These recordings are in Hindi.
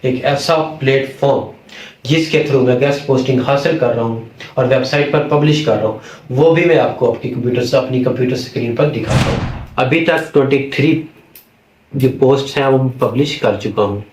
एक ऐसा प्लेटफॉर्म जिसके थ्रू मैं गेस्ट पोस्टिंग हासिल कर रहा हूँ और वेबसाइट पर पब्लिश कर रहा हूँ, वो भी मैं आपको अपनी कंप्यूटर स्क्रीन पर दिखाता हूँ। अभी तक 23 जो पोस्ट हैं वो पब्लिश कर चुका हूँ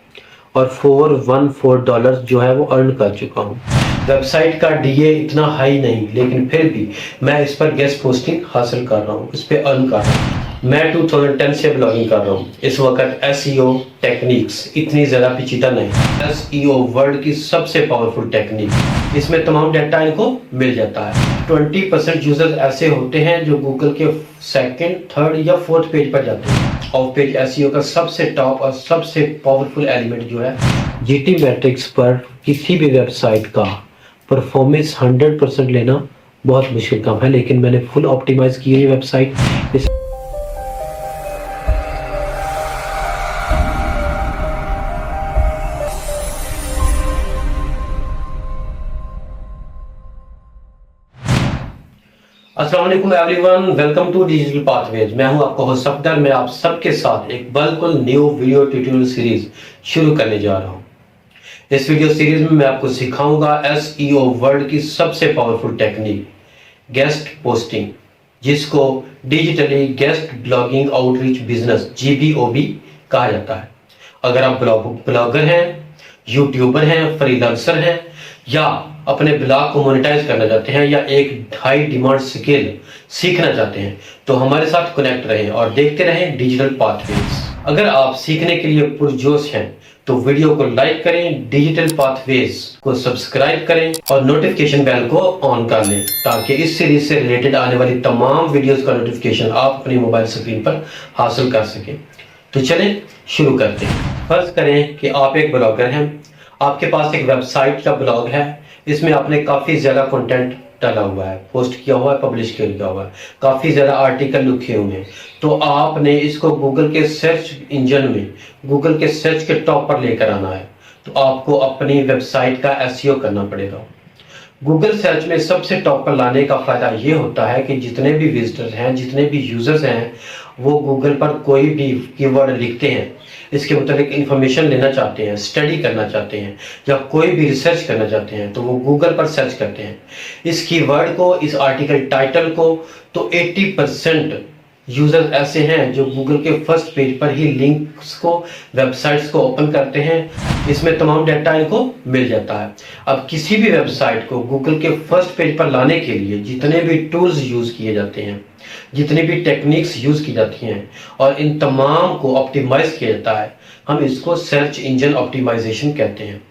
और $414 जो है वो अर्न कर चुका हूँ। वेबसाइट का डीए इतना हाई नहीं, लेकिन फिर भी मैं इस पर गेस्ट पोस्टिंग हासिल कर रहा हूँ, इस पर अर्न कर रहा हूँ। मैं 2010 से ब्लॉगिंग कर रहा हूँ। इस वक्त एसईओ टेक्निक्स इतनी ज़्यादा पेचीदा नहीं। एसईओ वर्ल्ड की सबसे पावरफुल टेक्निक, इसमें तमाम डाटा इनको मिल जाता है। 20% यूजर्स ऐसे होते हैं जो गूगल के सेकंड, थर्ड या फोर्थ पेज पर जाते हैं। ऑफ पेज एसईओ का सबसे टॉप और सबसे पावरफुल एलिमेंट जो है, जीटी मैट्रिक्स पर किसी भी वेबसाइट का परफॉर्मेंस 100% लेना बहुत मुश्किल काम है, लेकिन मैंने फुल ऑप्टिमाइज की हुई वेबसाइट। अस्सलाम वालेकुम everyone, welcome to Digital Pathways. मैं हूं आपका होस्ट सफदर। मैं आप सबके साथ एक बिल्कुल न्यू वीडियो ट्यूटोरियल सीरीज शुरू करने जा रहा हूं। इस वीडियो सीरीज में मैं आपको सिखाऊंगा एसईओ वर्ल्ड की सबसे पावरफुल टेक्निक, गेस्ट पोस्टिंग, जिसको digitally guest blogging outreach business GBOB कहा जाता है। अगर आप ब्लॉगर हैं, यूट्यूबर हैं, फ्रीलांसर हैं या अपने ब्लॉग को मोनेटाइज करना चाहते हैं या एक हाई डिमांड स्किल सीखना चाहते हैं, तो हमारे साथ कनेक्ट रहें और देखते रहें डिजिटल पाथवेज। अगर आप सीखने के लिए पुरजोश हैं तो वीडियो को लाइक करें, डिजिटल पाथवेज को सब्सक्राइब करें और नोटिफिकेशन बेल को ऑन कर लें, ताकि इस सीरीज से रिलेटेड आने वाली तमाम वीडियोस का नोटिफिकेशन आप अपनी मोबाइल स्क्रीन पर हासिल कर सकें। तो चलें शुरू करते हैं। फर्ज करें कि आप एक ब्लॉगर हैं, आपके पास एक वेबसाइट का ब्लॉग है, इसमें आपने काफ़ी ज़्यादा कंटेंट डाला हुआ है, पोस्ट किया हुआ है, पब्लिश किया हुआ है, काफ़ी ज़्यादा आर्टिकल लिखे हुए हैं। तो आपने इसको गूगल के सर्च इंजन में, गूगल के सर्च के टॉप पर लेकर आना है, तो आपको अपनी वेबसाइट का एसईओ करना पड़ेगा। गूगल सर्च में सबसे टॉप पर लाने का फ़ायदा ये होता है कि जितने भी विजिटर्स हैं, जितने भी यूज़र्स हैं, वो गूगल पर कोई भी कीवर्ड लिखते हैं, इसके मुताबिक इंफॉर्मेशन लेना चाहते हैं, स्टडी करना चाहते हैं या कोई भी रिसर्च करना चाहते हैं, तो वो गूगल पर सर्च करते हैं इस कीवर्ड को, इस आर्टिकल टाइटल को। तो 80% यूजर्स ऐसे हैं जो गूगल के फर्स्ट पेज पर ही लिंक्स को, वेबसाइट्स को ओपन करते हैं, इसमें तमाम डाटा इनको मिल जाता है। अब किसी भी वेबसाइट को गूगल के फर्स्ट पेज पर लाने के लिए जितने भी टूल्स यूज किए जाते हैं, जितनी भी टेक्निक्स यूज की जाती हैं और इन तमाम को ऑप्टिमाइज किया जाता है, हम इसको सर्च इंजन ऑप्टिमाइजेशन कहते हैं।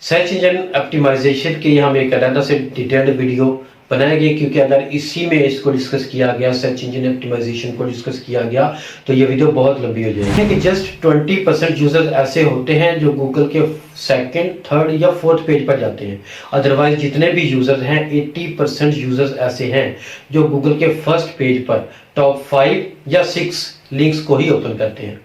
सर्च इंजन ऑप्टिमाइजेशन के लिए हम एक अलग से डिटेल्ड वीडियो बनाएंगे, क्योंकि अगर इसी में इसको डिस्कस किया गया, सर्च इंजन ऑप्टिमाइजेशन को डिस्कस किया गया, तो ये वीडियो बहुत लंबी हो जाएगी। कि जस्ट 20% यूजर्स ऐसे होते हैं जो गूगल के सेकंड, थर्ड या फोर्थ पेज पर जाते हैं। अदरवाइज जितने भी यूजर्स हैं, 80% यूजर्स ऐसे हैं जो गूगल के फर्स्ट पेज पर टॉप 5 या 6 लिंक्स को ही ओपन करते हैं।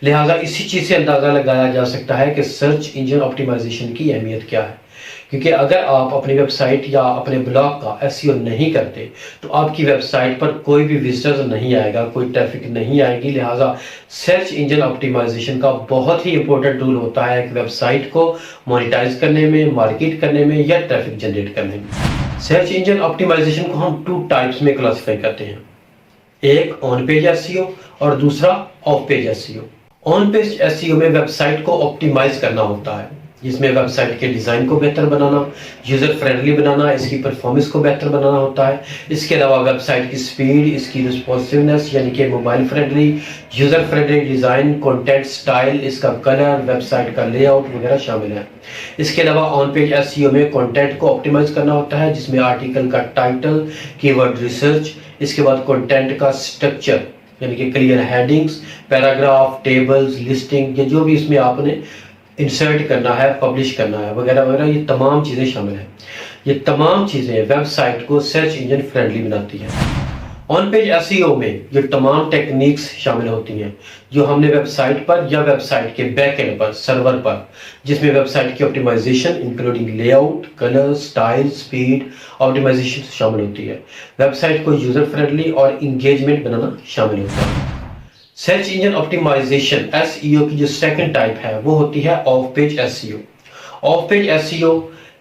लिहाजा इसी चीज़ से अंदाज़ा लगाया जा सकता है कि सर्च इंजन ऑप्टिमाइजेशन की अहमियत क्या है। क्योंकि अगर आप अपनी वेबसाइट या अपने ब्लॉग का एसईओ नहीं करते, तो आपकी वेबसाइट पर कोई भी विजिटर्स नहीं आएगा, कोई ट्रैफिक नहीं आएगी। लिहाजा सर्च इंजन ऑप्टिमाइजेशन का बहुत ही इंपॉर्टेंट टूल होता है एक वेबसाइट को मोनेटाइज करने में, मार्केट करने में या ट्रैफिक जनरेट करने में। सर्च इंजन ऑप्टिमाइजेशन को हम 2 टाइप्स में क्लासिफाई करते हैं, एक ऑन पेज एसईओ और दूसरा of page SEO. On page SEO में वेबसाइट को ऑप्टिमाइज करना होता है, जिसमें वेबसाइट के डिज़ाइन को बेहतर बनाना, यूज़र फ्रेंडली बनाना, इसकी परफॉर्मेंस को बेहतर बनाना होता है। इसके अलावा वेबसाइट की स्पीड, इसकी रिस्पॉन्सिवनेस यानी कि mobile friendly, user friendly design, content style, इसका कलर, वेबसाइट का लेआउट वगैरह शामिल है। इसके अलावा ऑन पेज एसईओ में कंटेंट को ऑप्टिमाइज करना होता है, जिसमें आर्टिकल का टाइटल, कीवर्ड रिसर्च, इसके बाद कंटेंट का स्ट्रक्चर यानी कि clear headings, paragraph, tables, listing, ये जो भी इसमें आपने इंसर्ट करना है, पब्लिश करना है वगैरह वगैरह, ये तमाम चीज़ें शामिल हैं। ये तमाम चीज़ें वेबसाइट को सर्च इंजन फ्रेंडली बनाती हैं। ऑन पेज एसईओ में ये तमाम टेक्निक्स शामिल होती हैं जो हमने वेबसाइट पर या वेबसाइट के बैकएंड पर, सर्वर पर, जिसमें वेबसाइट की optimization including layout, colour, style, speed optimization शामिल होती है। वेबसाइट को यूज़र फ्रेंडली और इंगेजमेंट बनाना शामिल होता है। सर्च इंजन ऑप्टिमाइजेशन एसईओ की जो सेकंड टाइप है वो होती है of page SEO. Of page SEO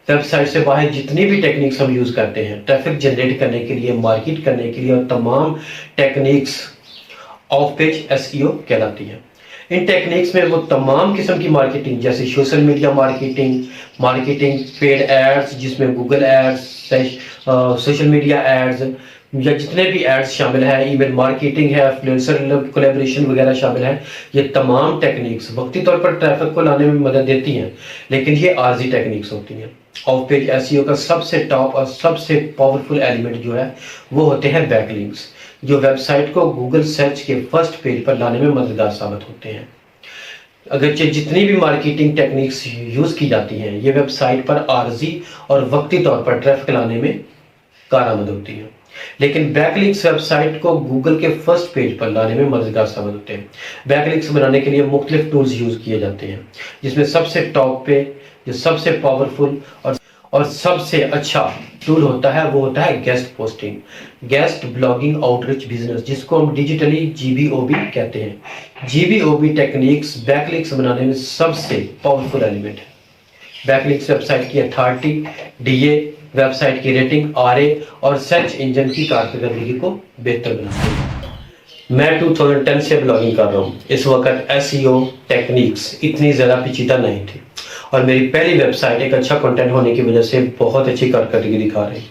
website से बाहर जितनी भी टेक्निक्स हम यूज करते हैं ट्रैफिक जनरेट करने के लिए, मार्केट करने के लिए, और तमाम टेक्निक्स ऑफ पेज एसईओ कहलाती है। इन टेक्निक्स में वो तमाम किस्म की मार्केटिंग जैसे social media marketing, marketing paid ads जिसमें Google ads, social media ads या जितने भी एड्स शामिल है, ईमेल मार्केटिंग है, इन्फ्लुएंसर कोलैबोरेशन वगैरह शामिल है, ये तमाम टेक्निक्स वक्ती तौर पर ट्रैफिक को लाने में मदद देती हैं, लेकिन ये आर्जी टेक्निक्स होती हैं। ऑफ पेज एसईओ का सबसे टॉप और सबसे पावरफुल एलिमेंट जो है वो होते हैं बैकलिंक्स, जो वेबसाइट को गूगल सर्च के फर्स्ट पेज पर लाने में मददगार साबित होते हैं। अगरचे जितनी भी मार्केटिंग टेक्निक्स यूज की जाती हैं ये वेबसाइट पर आर्जी और वक्ती तौर पर ट्रैफिक लाने में कारआमद होती हैं, लेकिन बैकलिंक्स वेबसाइट को गूगल के फर्स्ट पेज पर लाने में मददगार साबित होते हैं। बैकलिंक्स बनाने के लिए मुख्तलिफ टूल्स यूज किए जाते हैं, जिसमें सबसे टॉप पे जो सबसे पावरफुल और सबसे अच्छा टूल होता है वो होता है guest posting, guest blogging outreach business, जिसको हम डिजिटली जीबीओबी कहते हैं। जीबीओबी टेक्निक्स बैकलिंक्स बनाने में सबसे पावरफुल एलिमेंट है। बैकलिंक्स वेबसाइट की अथॉरिटी, डीए, वेबसाइट की रेटिंग, आरए और सर्च इंजन की कारकर्दगी को बेहतर बनाते हैं। मैं 2010 से ब्लॉगिंग कर रहा हूँ। इस वक्त एसईओ टेक्निक्स इतनी ज़्यादा पेचीदा नहीं थी और मेरी पहली वेबसाइट एक अच्छा कंटेंट होने की वजह से बहुत अच्छी कारकर्दगी दिखा रही।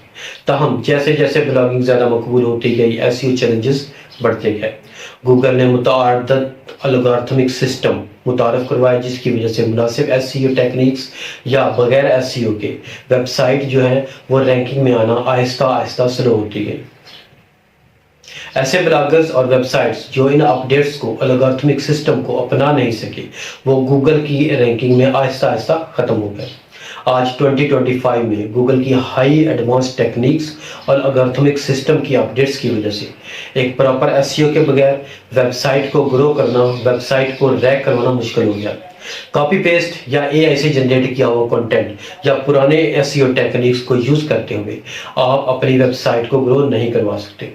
ताहम जैसे जैसे ब्लॉगिंग ज़्यादा मकबूल होती गई एसईओ चैलेंजेस बढ़ते गए। गूगल ने मुतअद्दिद एल्गोरिथमिक सिस्टम मुतारफ करवाया जिसकी वजह से मुनासिब एसईओ टेक्निक्स या बगैर एसईओ के वेबसाइट जो है वो रैंकिंग में आना आहिस्ता आहिस्ता स्लो होती गई। ऐसे ब्लॉगर्स और वेबसाइट्स जो इन अपडेट्स को एल्गोरिथमिक सिस्टम को अपना नहीं सके वो गूगल की रैंकिंग में आहिस्ता आहिस्ता खत्म हो गए। आज 2025 में गूगल की हाई एडवांस टेक्निक्स और एल्गोरिथमिक सिस्टम की अपडेट्स की वजह से एक प्रॉपर एसईओ के बगैर वेबसाइट को ग्रो करना, वेबसाइट को रैंक करवाना मुश्किल हो गया। कॉपी पेस्ट या एआई से जनरेट किया हुआ कंटेंट या पुराने एसईओ टेक्निक्स को यूज करते हुए आप अपनी वेबसाइट को ग्रो नहीं करवा सकते।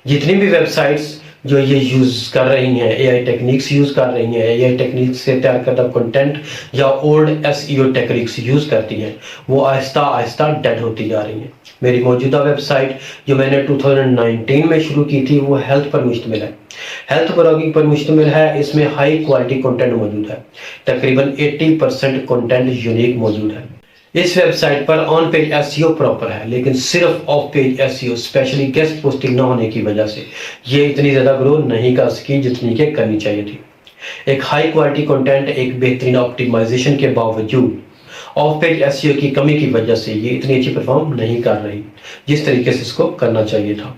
जितनी भी वेबसाइट्स जो ये यूज कर रही हैं, एआई टेक्निक्स यूज कर रही हैं, एआई टेक्निक्स से तैयार करदा कंटेंट या ओल्ड एसईओ टेक्निक्स यूज करती हैं, वो आहिस्ता आहिस्ता डेड होती जा रही हैं। मेरी मौजूदा वेबसाइट जो मैंने 2019 में शुरू की थी वो हेल्थ पर मुश्तमिल है, हेल्थ ब्लॉगिंग पर मुश्तमिल है। इसमें हाई क्वालिटी कंटेंट मौजूद है, तकरीबन 80% कंटेंट यूनिक मौजूद है। इस वेबसाइट पर ऑन पेज एसईओ प्रॉपर है, लेकिन सिर्फ of page SEO specially guest posting न होने की वजह से ये इतनी ज़्यादा ग्रो नहीं कर सकी जितनी के करनी चाहिए थी। एक हाई क्वालिटी कंटेंट, एक बेहतरीन ऑप्टिमाइजेशन के बावजूद ऑफ पेज एसईओ की कमी की वजह से ये इतनी अच्छी परफॉर्म नहीं कर रही जिस तरीके से इसको करना चाहिए था।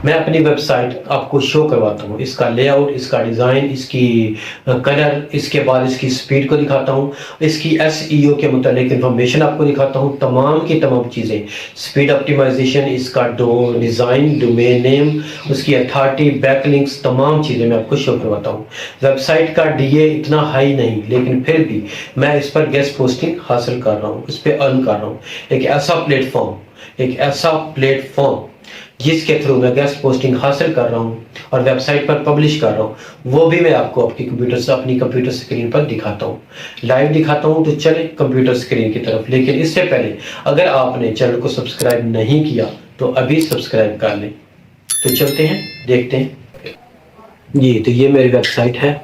मैं अपनी वेबसाइट आपको शो करवाता हूँ, इसका लेआउट, इसका डिज़ाइन, इसकी कलर, इसके बाद इसकी स्पीड को दिखाता हूँ, इसकी एसईओ के मुतालिक इन्फॉर्मेशन आपको दिखाता हूँ, तमाम की तमाम चीज़ें, स्पीड ऑप्टिमाइजेशन, इसका डिज़ाइन, डोमेन नेम, उसकी अथॉरिटी, बैकलिंक्स, तमाम चीज़ें मैं आपको शो करवाता हूँ। वेबसाइट का डीए इतना हाई नहीं, लेकिन फिर भी मैं इस पर गेस्ट पोस्टिंग हासिल कर रहा हूँ, इस पर अर्न कर रहा हूँ। एक ऐसा प्लेटफॉर्म जिसके थ्रू मैं गेस्ट पोस्टिंग हासिल कर रहा हूँ और वेबसाइट पर पब्लिश कर रहा हूँ, वो भी मैं आपको अपनी कंप्यूटर स्क्रीन पर दिखाता हूँ, लाइव दिखाता हूँ। तो चले कंप्यूटर स्क्रीन की तरफ, लेकिन इससे पहले अगर आपने चैनल को सब्सक्राइब नहीं किया तो अभी सब्सक्राइब कर लें। तो चलते हैं, देखते हैं जी। तो ये मेरी वेबसाइट है,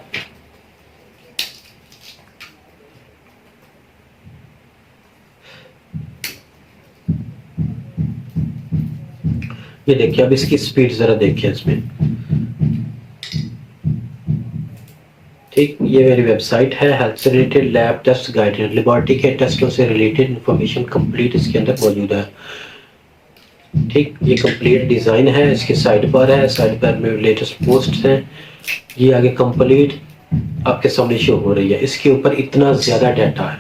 ये देखिए। अब इसकी स्पीड जरा देखिए इसमें, ठीक। ये मेरी वेबसाइट है, हेल्थ से related lab test guided, laboratory के टेस्टों से रिलेटेड इंफॉर्मेशन कंप्लीट इसके अंदर मौजूद है, ठीक। ये कंप्लीट डिज़ाइन है, इसके साइड पर है, साइड पर में लेटेस्ट पोस्ट है। ये आगे कंप्लीट आपके सामने शो हो रही है। इसके ऊपर इतना ज़्यादा डाटा है,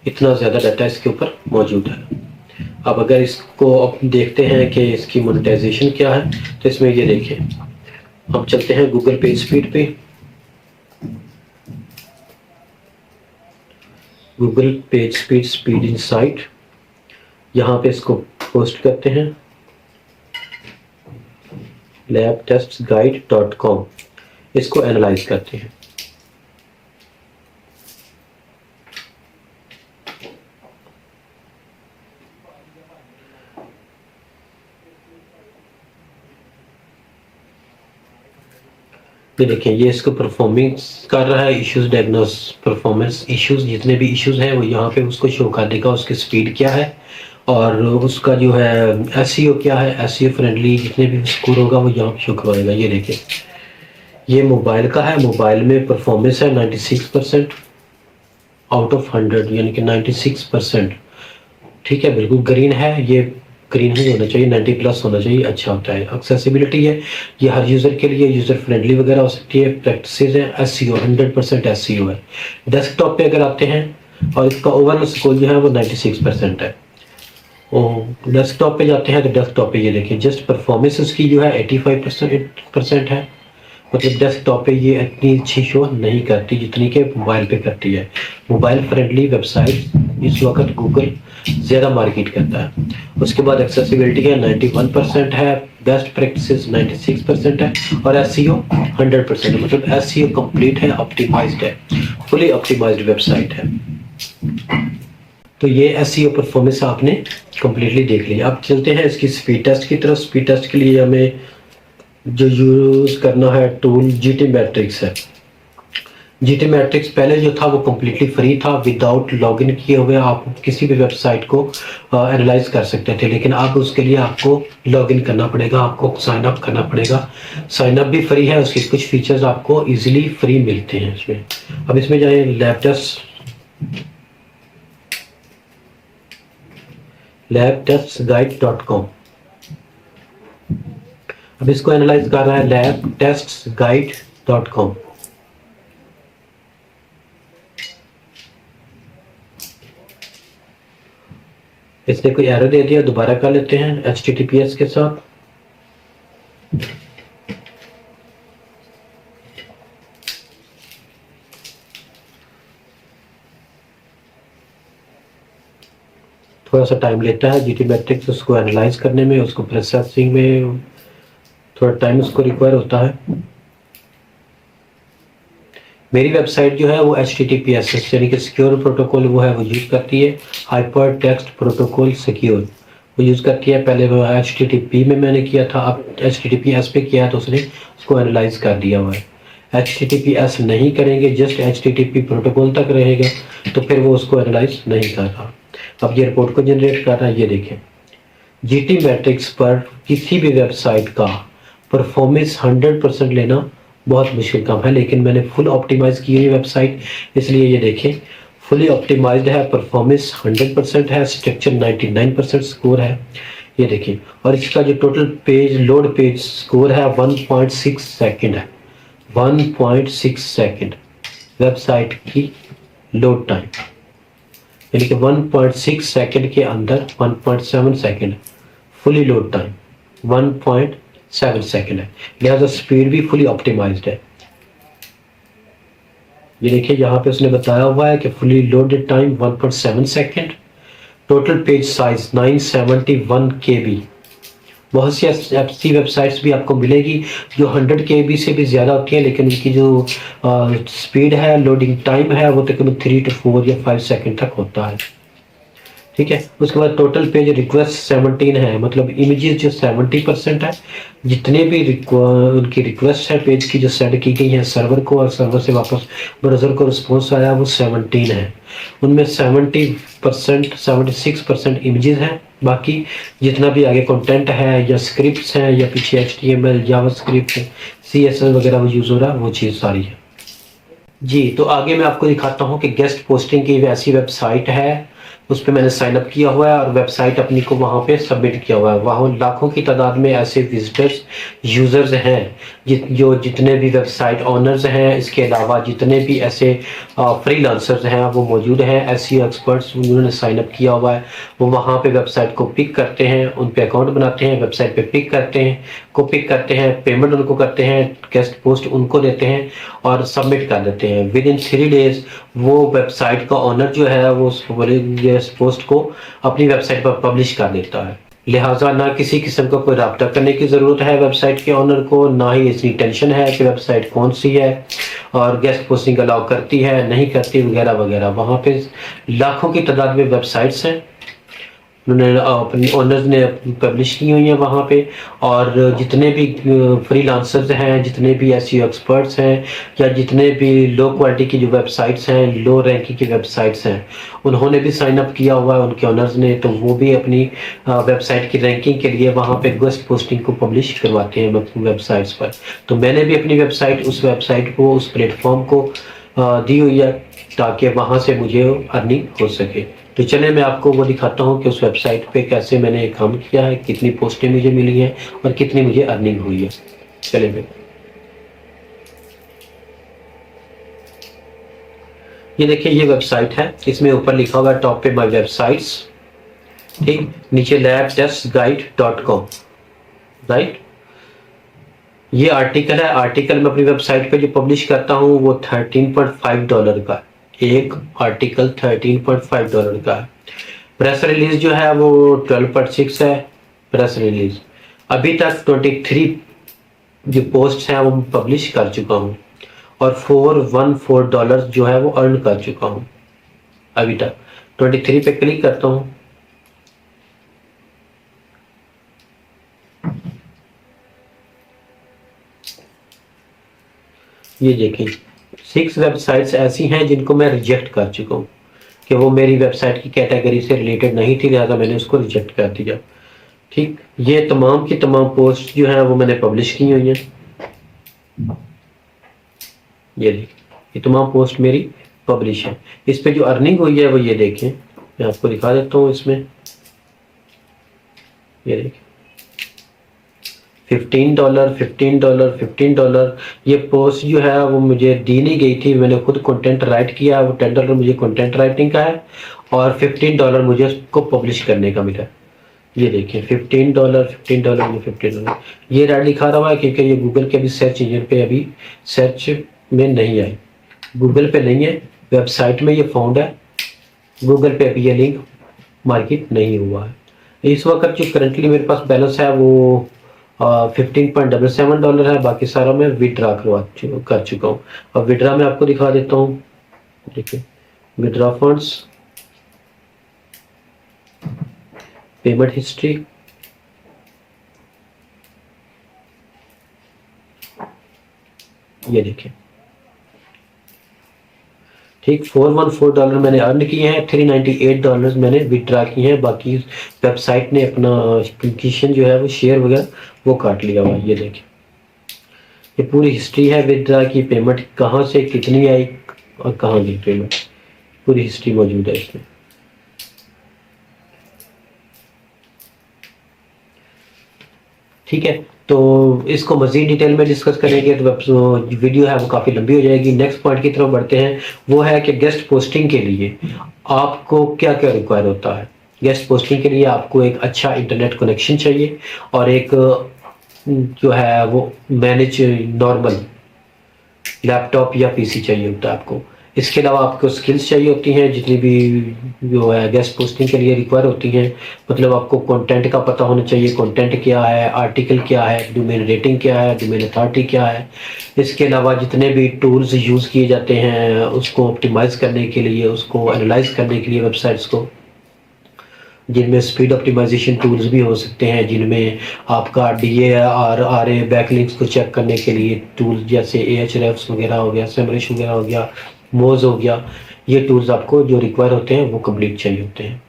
इतना ज़्यादा डाटा इसके ऊपर मौजूद है। अब अगर इसको अब देखते हैं कि इसकी मोनेटाइजेशन क्या है, तो इसमें ये देखिए। हम चलते हैं गूगल पेज स्पीड पे, गूगल पेज स्पीड इनसाइट, यहाँ पे इसको पोस्ट करते हैं labtestguide.com। इसको एनालाइज करते हैं। ये देखिए, ये इसको परफॉर्मेंस कर रहा है, इश्यूज डायग्नोस परफॉर्मेंस इश्यूज, जितने भी इश्यूज हैं वो यहाँ पे उसको शो कर देगा, उसकी स्पीड क्या है और उसका जो है एसईओ क्या है, एसईओ फ्रेंडली जितने भी स्कोर होगा वो यहाँ पे शो करवाएगा। ये देखिए, ये मोबाइल का है, मोबाइल में परफॉर्मेंस है 96% आउट ऑफ 100, यानी कि 96%। ठीक है, बिल्कुल ग्रीन है, ये ग्रीन ही होना चाहिए, 90 प्लस होना चाहिए, अच्छा होता है। एक्सेसिबिलिटी है, ये हर यूज़र के लिए यूज़र फ्रेंडली वगैरह हो सकती है। प्रैक्टिसेस है, एसईओ 100% एसईओ है। डेस्कटॉप पे अगर आते हैं और इसका ओवरऑल स्कोर जो है वो 96% है। डेस्कटॉप पे जाते हैं तो डेस्कटॉप पे ये देखिए, जस्ट परफॉर्मेंस इसकी जो है 85% है। मतलब डेस्कटॉप पे ये इतनी अच्छी शो नहीं करती जितनी कि मोबाइल पे करती है। मोबाइल फ्रेंडली वेबसाइट इस वक्त गूगल ज़्यादा मार्केट करता है। उसके बाद एक्सेसिबिलिटी है 91% है, बेस्ट प्रैक्टिसेस 96% है और एसईओ 100% है। मतलब एसईओ कंप्लीट है, ऑप्टिमाइज्ड है, फुली ऑप्टिमाइज्ड वेबसाइट है। तो ये एसईओ परफॉर्मेंस आपने कंप्लीटली देख लिया। अब चलते हैं इसकी स्पीड टेस्ट की तरफ। स्पीड टेस्ट के लिए हमें जो यूज़ करना है टूल जीटी मैट्रिक्स है। जीटी मैट्रिक्स पहले जो था वो कम्प्लीटली फ्री था, विदाउट लॉगिन किए हुए आप किसी भी वेबसाइट को एनालाइज कर सकते थे, लेकिन अब उसके लिए आपको लॉगिन करना पड़ेगा, आपको साइन अप करना पड़ेगा। साइन अप भी फ्री है, उसके कुछ फीचर्स आपको इजीली फ्री मिलते हैं इसमें। अब इसमें जाए labtestsguide.com। अब इसको एनालाइज कर रहा है labtestsguide.com। इसने कोई एरर दे दिया, दोबारा कर लेते हैं HTTPS के साथ। थोड़ा सा टाइम लेता है जीटी मैट्रिक्स उसको एनालाइज करने में, उसको प्रोसेसिंग में थोड़ा टाइम उसको रिक्वायर होता है। मेरी वेबसाइट जो है वो HTTPS यानी कि सिक्योर प्रोटोकॉल वो है, वो यूज़ करती है हाइपर टेक्स्ट प्रोटोकॉल सिक्योर, वो यूज़ करती है। पहले वो HTTP में मैंने किया था, अब HTTPS पे किया तो उसने उसको एनालाइज कर दिया हुआ है। HTTPS नहीं करेंगे, जस्ट HTTP प्रोटोकॉल तक रहेगा तो फिर वो उसको एनालाइज नहीं कर रहा। अब ये रिपोर्ट को जनरेट कर रहा है। ये देखें, जीटी मैट्रिक्स पर किसी भी वेबसाइट का परफॉर्मेंस 100% लेना बहुत मुश्किल काम है, लेकिन मैंने फुल ऑप्टिमाइज की है वेबसाइट, इसलिए ये देखें फुली ऑप्टिमाइज्ड है, परफॉर्मेंस 100% है, स्ट्रक्चर 99% स्कोर है। ये देखिए, और इसका जो total page load page score है 1.6 सेकंड है, 1.6 सेकंड वेबसाइट की लोड टाइम, यानी कि 1.6 सेकंड के अंदर 1.7 second fully load time 1.7 second है, लिहाजा स्पीड भी फुली ऑप्टिमाइज्ड है। ये देखिए, यहाँ पे उसने बताया हुआ है कि fully loaded time 1.7 second, total page size 971 KB। बहुत सी ऐसी वेबसाइट्स भी आपको मिलेगी जो 100 KB से भी ज़्यादा होती है, लेकिन उनकी जो स्पीड है, लोडिंग टाइम है, वो तकरीबन 3 to 4 या 5 सेकंड तक होता है। ठीक है, उसके बाद टोटल पेज रिक्वेस्ट 17 है, मतलब इमेजेस जो 70% है, जितने भी उनकी रिक्वेस्ट है पेज की जो सेंड की गई है सर्वर को और सर्वर से वापस ब्राउज़र को रिस्पॉन्स आया वो 17 है। उनमें 76% इमेजेस हैं, बाकी जितना भी आगे कंटेंट है या स्क्रिप्ट्स हैं या पीछे HTML जावास्क्रिप्ट CSS वगैरह वो यूज़ हो रहा है, वो चीज़ सारी है। जी, तो आगे मैं आपको दिखाता हूँ कि गेस्ट पोस्टिंग की ऐसी वेबसाइट है, उस पर मैंने साइन अप किया हुआ है और वेबसाइट अपनी को वहाँ पे सबमिट किया हुआ है। वहाँ लाखों की तादाद में ऐसे विजिटर्स यूज़र्स हैं जो जितने भी वेबसाइट ओनर्स हैं, इसके अलावा जितने भी ऐसे फ्रीलांसर्स हैं वो मौजूद हैं, SEO एक्सपर्ट्स, उन्होंने साइन अप किया हुआ है। वो वहाँ पे वेबसाइट को पिक करते हैं, उन पे अकाउंट बनाते हैं, वेबसाइट पे पिक करते हैं, पेमेंट उनको करते हैं, गेस्ट पोस्ट उनको देते हैं और सबमिट कर देते हैं। विद इन 3 डेज वो वेबसाइट का ओनर जो है वो उस पोस्ट को अपनी वेबसाइट पर पब्लिश कर देता है। लिहाजा ना किसी किस्म का कोई रब्ता करने की ज़रूरत है वेबसाइट के ओनर को, ना ही इतनी टेंशन है कि वेबसाइट कौन सी है और गेस्ट पोस्टिंग अलाउ करती है नहीं करती वगैरह वगैरह। वहाँ पे लाखों की तादाद में वेबसाइट्स हैं, उन्होंने अपनी ओनर्स ने पब्लिश की हुई हैं वहाँ पे। और जितने भी फ्रीलांसर्स हैं, जितने भी एसईओ एक्सपर्ट्स हैं, या जितने भी लो क्वालिटी की जो वेबसाइट्स हैं, लो रैंकिंग की वेबसाइट्स हैं, उन्होंने भी साइन अप किया हुआ है उनके ओनर्स ने। तो वो भी अपनी वेबसाइट की रैंकिंग के लिए वहाँ पे गेस्ट पोस्टिंग को पब्लिश करवाते हैं वेबसाइट्स पर। तो मैंने भी अपनी वेबसाइट उस वेबसाइट को, उस प्लेटफॉर्म को दी हुई है ताकि वहाँ से मुझे अर्निंग हो सके। तो चलिए मैं आपको वो दिखाता हूँ कि उस वेबसाइट पे कैसे मैंने काम किया है, कितनी पोस्टें मुझे मिली हैं और कितनी मुझे अर्निंग हुई है। चलिए मैं ये देखिए, ये वेबसाइट है, इसमें ऊपर लिखा होगा टॉप पे माय वेबसाइट्स, ठीक, नीचे labtestguide.com, राइट। ये आर्टिकल है, आर्टिकल मैं अपनी वेबसाइट पे जो पब्लिश करता हूँ वो $13.5 का, एक आर्टिकल $13.5 का है। प्रेस रिलीज जो है वो 12.6 है प्रेस रिलीज। अभी तक 23 जो पोस्ट हैं वो पब्लिश कर चुका हूँ और $414 जो है वो अर्न कर चुका हूँ अभी तक। 23 पे क्लिक करता हूँ, ये देखिए 6 वेबसाइट्स ऐसी हैं जिनको मैं रिजेक्ट कर चुका हूँ कि वो मेरी वेबसाइट की कैटेगरी से रिलेटेड नहीं थी, लिहाजा मैंने उसको रिजेक्ट कर दिया। ठीक, ये तमाम की तमाम पोस्ट जो है वो मैंने पब्लिश की हुई हैं। ये देखिए, ये तमाम पोस्ट मेरी पब्लिश है। इस पे जो अर्निंग हुई है वो ये देखें, मैं आपको दिखा देता हूँ। इसमें ये देखिए $15 ये पोस्ट जो है वो मुझे दी नहीं गई थी, मैंने खुद कंटेंट राइट किया। वो $10 मुझे कंटेंट राइटिंग का है और $15 मुझे उसको पब्लिश करने का मिला। ये देखिए $15 मुझे $15 ये रेड लिखा रहा है क्योंकि ये गूगल के अभी सर्च इंजन पे अभी सर्च में नहीं आई, गूगल पे नहीं है, वेबसाइट में ये फाउंड है, गूगल पे अभी ये लिंक मार्केट नहीं हुआ है। इस वक्त जो करंटली मेरे पास बैलेंस है वो $15.77 है, बाकी सारा मैं विड्रा कर चुका हूँ। अब विड्रा में आपको दिखा देता हूँ, देखिए विड्रा फंड्स, पेमेंट हिस्ट्री, ये देखिए ठीक $414 मैंने अर्न किए हैं, $398 मैंने विड्रा किए हैं। बाकी वेबसाइट ने अपना कमीशन जो है वो शेयर वगैरह वो काट लिया हुआ। ये देखिए, ये पूरी हिस्ट्री है विड्रा की, पेमेंट कहाँ से कितनी आई और कहाँ गई पेमेंट, पूरी हिस्ट्री मौजूद है इसमें। ठीक है, तो इसको मज़ीद डिटेल में डिस्कस करेंगे तो वीडियो है वो काफ़ी लंबी हो जाएगी। नेक्स्ट पॉइंट की तरफ बढ़ते हैं, वो है कि गेस्ट पोस्टिंग के लिए आपको क्या क्या रिक्वायर होता है। गेस्ट पोस्टिंग के लिए आपको एक अच्छा इंटरनेट कनेक्शन चाहिए और एक जो है वो मैनेज नॉर्मल लैपटॉप या पीसी चाहिए होता है आपको। इसके अलावा आपको स्किल्स चाहिए होती हैं जितनी भी जो है गेस्ट पोस्टिंग के लिए रिक्वायर होती हैं। मतलब आपको कंटेंट का पता होना चाहिए, कंटेंट क्या है, आर्टिकल क्या है, डोमेन रेटिंग क्या है, डोमेन अथॉरिटी क्या है। इसके अलावा जितने भी टूल्स यूज़ किए जाते हैं उसको ऑप्टिमाइज़ करने के लिए, उसको एनालाइज करने के लिए वेबसाइट्स को, जिनमें स्पीड ऑप्टिमाइजेशन टूल्स भी हो सकते हैं, जिनमें आपका DARRA बैकलिंक्स को चेक करने के लिए टूल्स जैसे Ahrefs वगैरह हो गया, SEMrush वगैरह हो गया, मोज हो गया, ये टूल्स आपको जो रिक्वायर होते हैं वो कंप्लीट चाहिए होते हैं।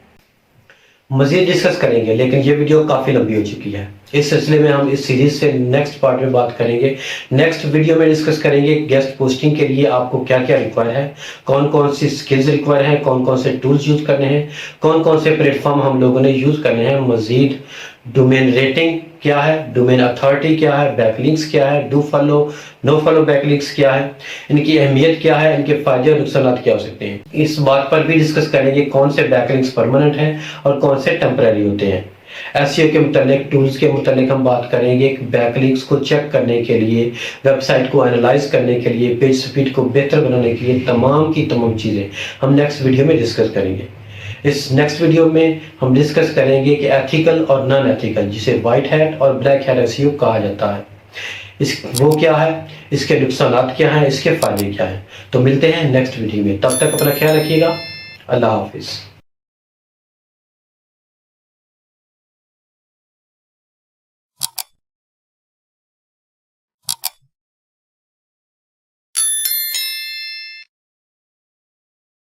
मज़ीद डिस्कस करेंगे, लेकिन ये वीडियो काफ़ी लंबी हो चुकी है। इस सिलसिले में हम इस सीरीज से नेक्स्ट पार्ट में बात करेंगे। नेक्स्ट वीडियो में डिस्कस करेंगे गेस्ट पोस्टिंग के लिए आपको क्या क्या रिक्वायर है, कौन कौन सी स्किल्स रिक्वायर है, कौन कौन से टूल्स यूज करने हैं, कौन कौन से प्लेटफॉर्म हम लोगों ने यूज करने हैं, मजीद डोमेन रेटिंग क्या है, डोमेन अथॉरिटी क्या है, बैकलिंक्स क्या है, do follow no follow backlinks क्या है, इनकी अहमियत क्या है, इनके फायदे और नुकसान क्या हो सकते हैं। इस बात पर भी डिस्कस करेंगे कौन से बैकलिंक्स परमानेंट हैं और कौन से टेम्पररी होते हैं। एसईओ के मुतालिक, टूल्स के मुतालिक हम बात करेंगे। बैकलिंक्स को चेक करने के लिए, वेबसाइट को एनालाइज करने के लिए, पेज स्पीड को बेहतर बनाने के लिए तमाम की तमाम चीज़ें हम नेक्स्ट वीडियो में डिस्कस करेंगे। इस नेक्स्ट वीडियो में हम डिस्कस करेंगे कि एथिकल और नॉन एथिकल, जिसे वाइट हैट और ब्लैक हैट एसईओ कहा जाता है, वो क्या है, इसके नुकसान क्या हैं, इसके फायदे क्या हैं। तो मिलते हैं नेक्स्ट वीडियो में, तब तक अपना ख्याल रखिएगा। अल्लाह हाफिज़।